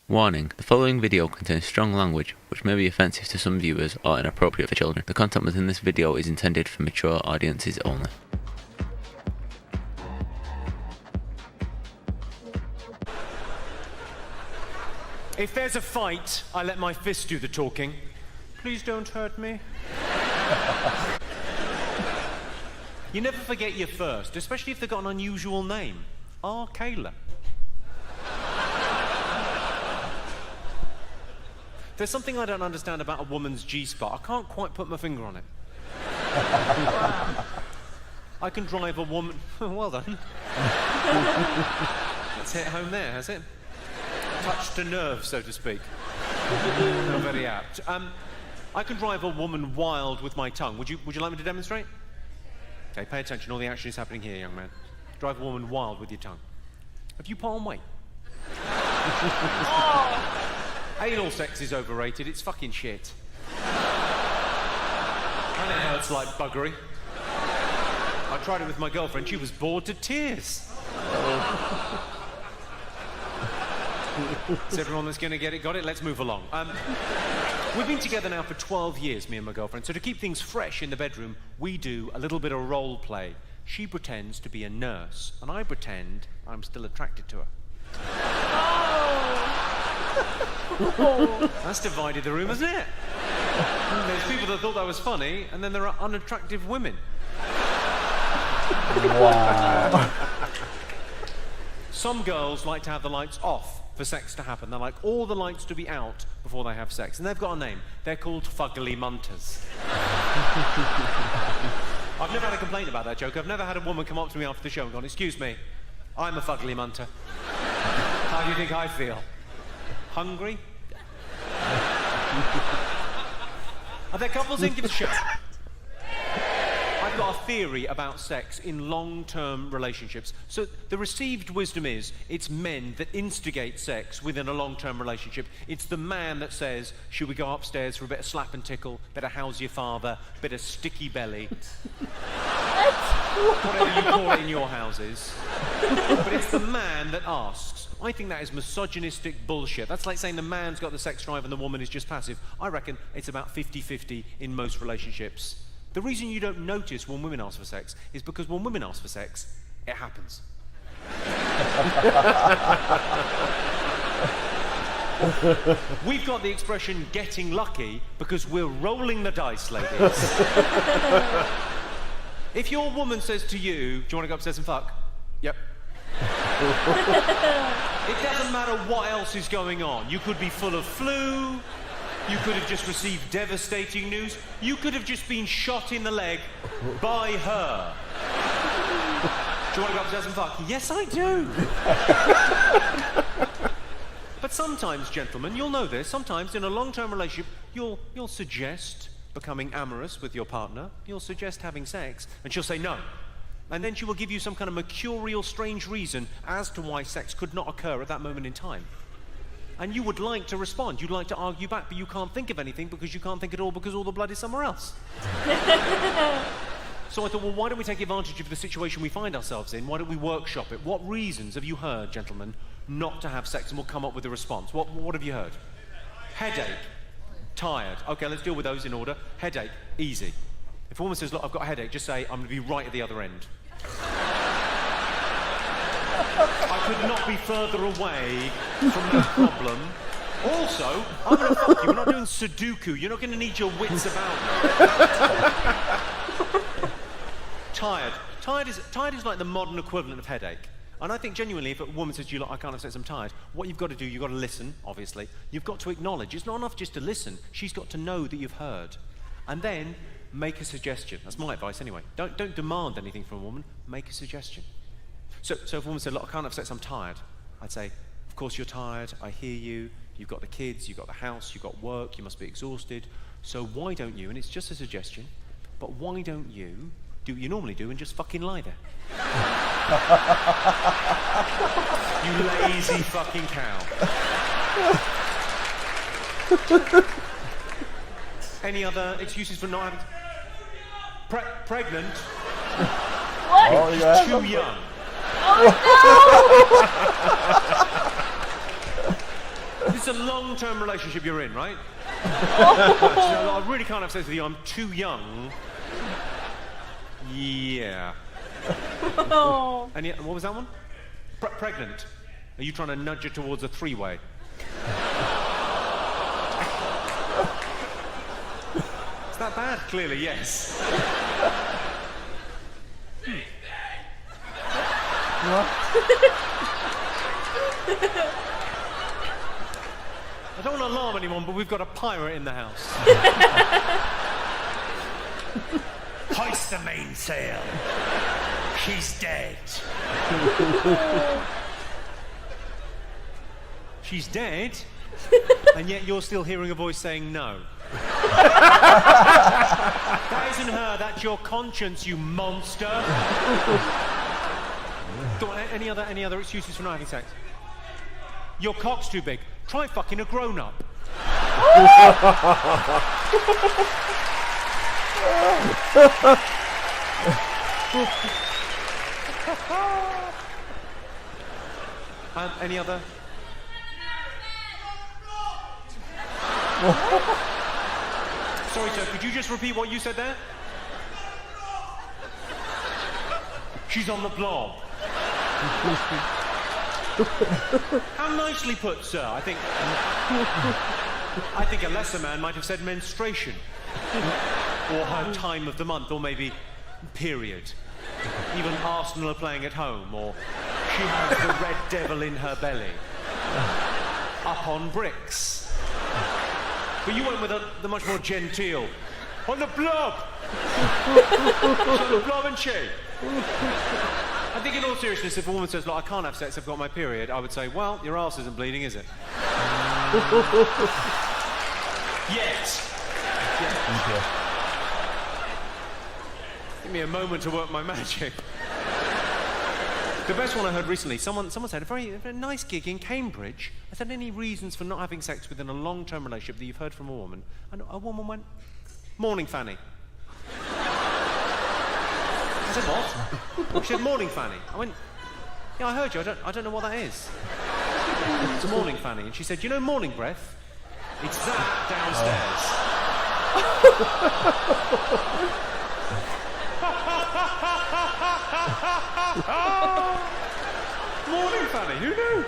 Warning, the following video contains strong language which may be offensive to some viewers or inappropriate for children. The content within this video is intended for mature audiences only. If there's a fight, I let my fist do the talking. Please don't hurt me. You never forget your first, especially if they've got an unusual name. R. Kayla. There's something I don't understand about a woman's G-spot. I can't quite put my finger on it. I can drive a woman... Well done. Let's hit home there, has it? Touched a nerve, so to speak. Not very apt. I can drive a woman wild with my tongue. Would you like me to demonstrate? Okay, pay attention. All the action is happening here, young man. Drive a woman wild with your tongue. Have you put on weight? Anal sex is overrated. It's fucking shit. And it hurts like buggery. I tried it with my girlfriend. She was bored to tears. Is everyone that's going to get it got it? Let's move along. We've been together now for 12 years, me and my girlfriend. So to keep things fresh in the bedroom, we do a little bit of role play. She pretends to be a nurse, and I pretend I'm still attracted to her. That's divided the room, hasn't it? There's people that thought that was funny, and then there are unattractive women. Wow. Some girls like to have the lights off for sex to happen. They like all the lights to be out before they have sex. And they've got a name. They're called fugly munters. I've never had a complaint about that joke. I've never had a woman come up to me after the show and gone, "Excuse me, I'm a fugly munter. How do you think I feel? Hungry?" Are there couples in? Give us a show. I've got a theory about sex in long-term relationships. So the received wisdom is it's men that instigate sex within a long-term relationship. It's the man that says, "Should we go upstairs for a bit of slap and tickle, bit of how's your father, bit of sticky belly." Whatever you call it in your houses. But it's the man that asks. I think that is misogynistic bullshit. That's like saying the man's got the sex drive and the woman is just passive. I reckon it's about 50-50 in most relationships. The reason you don't notice when women ask for sex is because when women ask for sex, it happens. We've got the expression "getting lucky" because we're rolling the dice, ladies. If your woman says to you, "Do you want to go upstairs and fuck?" Yep. It doesn't matter what else is going on. You could be full of flu. You could have just received devastating news. You could have just been shot in the leg by her. "Do you want to go upstairs and fuck?" Yes, I do. But sometimes, gentlemen, you'll know this, sometimes in a long-term relationship, you'll suggest becoming amorous with your partner. You'll suggest having sex, and she'll say no. And then she will give you some kind of mercurial, strange reason as to why sex could not occur at that moment in time. And you would like to respond, you'd like to argue back, but you can't think of anything because you can't think at all because all the blood is somewhere else. So I thought, well, why don't we take advantage of the situation we find ourselves in? Why don't we workshop it? What reasons have you heard, gentlemen, not to have sex? And we'll come up with a response. What have you heard? Headache. Tired. Okay, let's deal with those in order. Headache. Easy. If a woman says, "Look, I've got a headache," just say, "I'm going to be right at the other end." I could not be further away from that problem. Also, I'm going to fuck you. We're not doing Sudoku. You're not going to need your wits about you. Tired. Tired is like the modern equivalent of headache. And I think genuinely, if a woman says to you, "Look, I can't have sex, I'm tired," what you've got to do, you've got to listen, obviously. You've got to acknowledge. It's not enough just to listen. She's got to know that you've heard. And then make a suggestion. That's my advice anyway. Don't demand anything from a woman. Make a suggestion. So if a woman said, "Look, I can't have sex, I'm tired," I'd say, "Of course you're tired, I hear you, you've got the kids, you've got the house, you've got work, you must be exhausted, so why don't you," and it's just a suggestion, "but why don't you do what you normally do and just fucking lie there?" You lazy fucking cow. Any other excuses for not having... Pregnant? What? Oh, She's too young. Oh, no! This a long-term relationship you're in, right? So I really can't have sex with you. I'm too young. Yeah. And what was that one? Pregnant. Are you trying to nudge her towards a three-way? Is that bad? Clearly, yes. I don't want to alarm anyone, but we've got a pirate in the house. Hoist the mainsail. She's dead. She's dead? And yet you're still hearing a voice saying no. That isn't her, that's your conscience, you monster. Go on, any other excuses for not having sex? Your cock's too big. Try fucking a grown-up. Any other? Sorry, sir, could you just repeat what you said there? She's on the blob. How nicely put, sir. I think a lesser man might have said menstruation. Or her time of the month, or maybe period. Even Arsenal are playing at home, or she has the red devil in her belly. Up on bricks. But you went with the much more genteel. On the blob! On the blob and she. I think in all seriousness, if a woman says, look, I can't have sex, I've got my period, I would say, well, your arse isn't bleeding, is it? Yet. Give me a moment to work my magic. The best one I heard recently, someone said, a very nice gig in Cambridge. I said, any reasons for not having sex within a long-term relationship that you've heard from a woman? And a woman went, morning fanny. I said, what? She said, morning fanny. I went, yeah, I heard you, I don't know what that is. It's a morning fanny. And she said, you know morning breath? It's that downstairs. Morning fanny, who knew?